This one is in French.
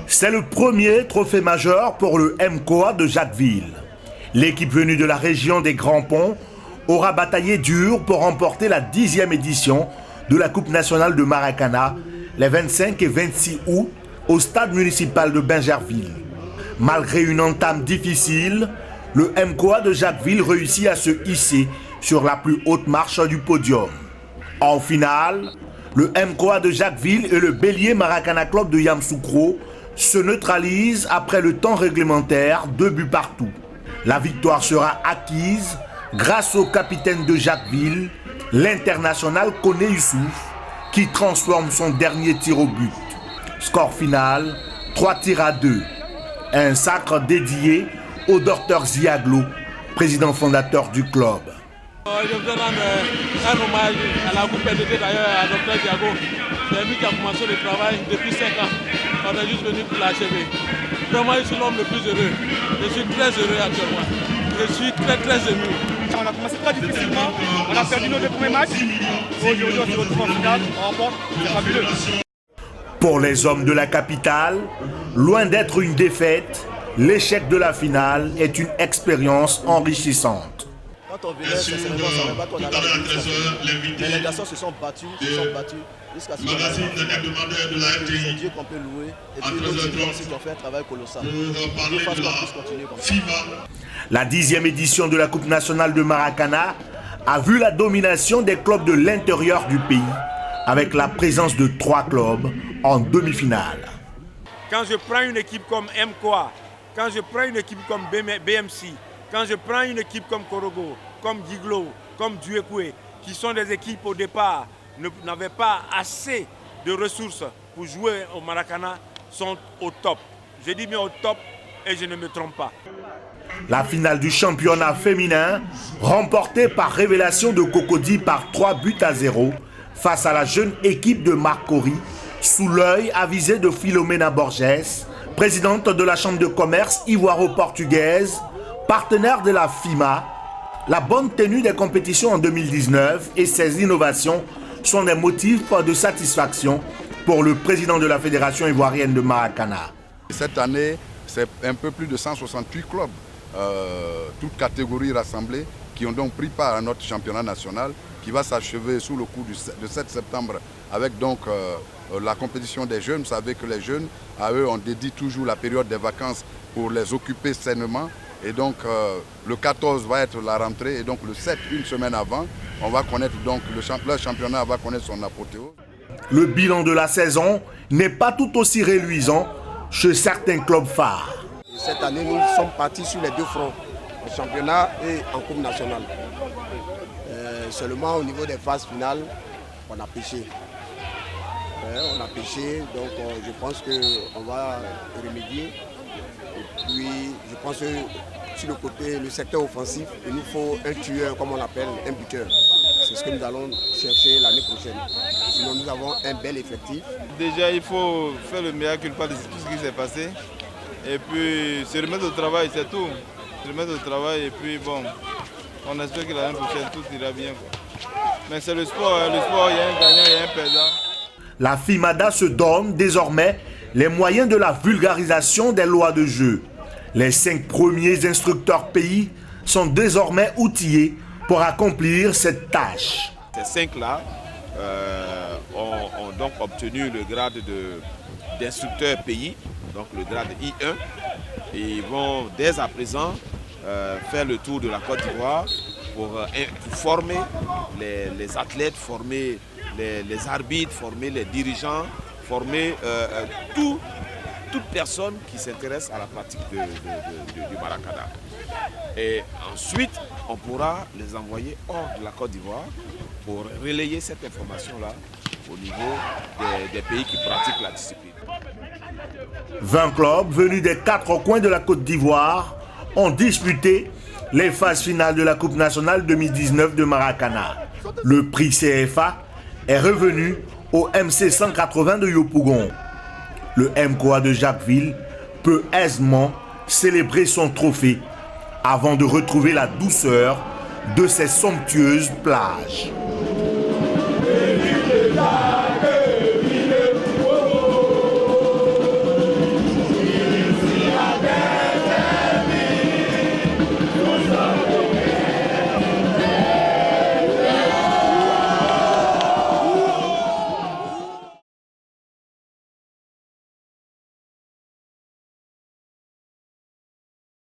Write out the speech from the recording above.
C'est le premier trophée majeur pour le MCOA de Jacquesville. L'équipe venue de la région des Grands Ponts aura bataillé dur pour remporter la 10e édition de la Coupe nationale de Maracana les 25 et 26 août au stade municipal de Bingerville. Malgré une entame difficile, le MCOA de Jacquesville réussit à se hisser sur la plus haute marche du podium. En finale, le MCOA de Jacquesville et le Bélier Maracana Club de Yamoussoukro se neutralisent après le temps réglementaire, 2 buts partout. La victoire sera acquise grâce au capitaine de Jacquesville, l'international Koné Youssouf, qui transforme son dernier tir au but. Score final, 3-2. Un sacre dédié au Dr Ziaglo, président fondateur du club. Je voudrais rendre un hommage à la Coupe PDT d'ailleurs à Dr Ziaglo. C'est lui qui a commencé le travail depuis 5 ans. On est juste venu pour l'achever. Vraiment, je suis l'homme le plus heureux. Je suis très heureux actuellement. Je suis très ému. On a commencé très difficilement, on a perdu nos 2 premiers matchs. Aujourd'hui, on se retrouve en finale, on remporte, c'est fabuleux. Pour les hommes de la capitale, loin d'être une défaite, l'échec de la finale est une expérience enrichissante. Quand on venait, sincèrement, on ne savait pas qu'on allait aller. Mais les garçons se sont battus jusqu'à ce moment-là. C'est Dieu qu'on peut louer. Et puis nos dirigeants aussi qui ont fait un travail colossal. Dieu fasse qu'on puisse continuer comme ça. La 10e édition de la Coupe nationale de Maracana a vu la domination des clubs de l'intérieur du pays, avec la présence de 3 clubs en demi-finale. Quand je prends une équipe comme MCOA, quand je prends une équipe comme BMC, quand je prends une équipe comme Korogo, comme Giglo, comme Duekwe, qui sont des équipes au départ, n'avaient pas assez de ressources pour jouer au Maracana, sont au top. Je dis bien au top et je ne me trompe pas. La finale du championnat féminin, remportée par Révélation de Cocody par 3-0 face à la jeune équipe de Marcory, sous l'œil avisé de Philomena Borges, présidente de la Chambre de commerce ivoiro-portugaise, partenaire de la FIMA. La bonne tenue des compétitions en 2019 et ses innovations sont des motifs de satisfaction pour le président de la Fédération ivoirienne de Maracana. Cette année, c'est un peu plus de 168 clubs, toutes catégories rassemblées, qui ont donc pris part à notre championnat national qui va s'achever sous le coup de 7 septembre avec donc la compétition des jeunes. Vous savez que les jeunes, à eux, on dédie toujours la période des vacances pour les occuper sainement. Et donc le 14 va être la rentrée et donc le 7, une semaine avant, on va connaître donc le championnat va connaître son apothéose. Le bilan de la saison n'est pas tout aussi reluisant chez certains clubs phares. Cette année, nous sommes partis sur les 2 fronts, au championnat et en Coupe nationale. Seulement au niveau des phases finales, on a péché. On a péché, donc je pense qu'on va remédier. Et puis, je pense que sur le côté, le secteur offensif, il nous faut un tueur, comme on l'appelle, un buteur. C'est ce que nous allons chercher l'année prochaine. Sinon, nous avons un bel effectif. Déjà, il faut faire le meilleur culpa de tout ce qui s'est passé. Et puis, se remettre au travail, c'est tout. Se remettre au travail et puis, bon, on espère que l'année prochaine, tout ira bien, quoi. Mais c'est le sport, hein. Le sport, il y a un gagnant, il y a un perdant. La FIMADA se donne désormais les moyens de la vulgarisation des lois de jeu. Les 5 premiers instructeurs pays sont désormais outillés pour accomplir cette tâche. Ces 5-là ont donc obtenu le grade d'instructeur pays, donc le grade I1. Et ils vont dès à présent faire le tour de la Côte d'Ivoire pour former les athlètes, former les arbitres, former les dirigeants, former toute personne qui s'intéresse à la pratique du Maracana. Et ensuite, on pourra les envoyer hors de la Côte d'Ivoire pour relayer cette information-là au niveau des pays qui pratiquent la discipline. 20 clubs venus des 4 coins de la Côte d'Ivoire ont disputé les phases finales de la Coupe nationale 2019 de Maracana. Le prix CFA est revenu au MC 180 de Yopougon. Le MCOA de Jacquesville peut aisément célébrer son trophée avant de retrouver la douceur de ses somptueuses plages.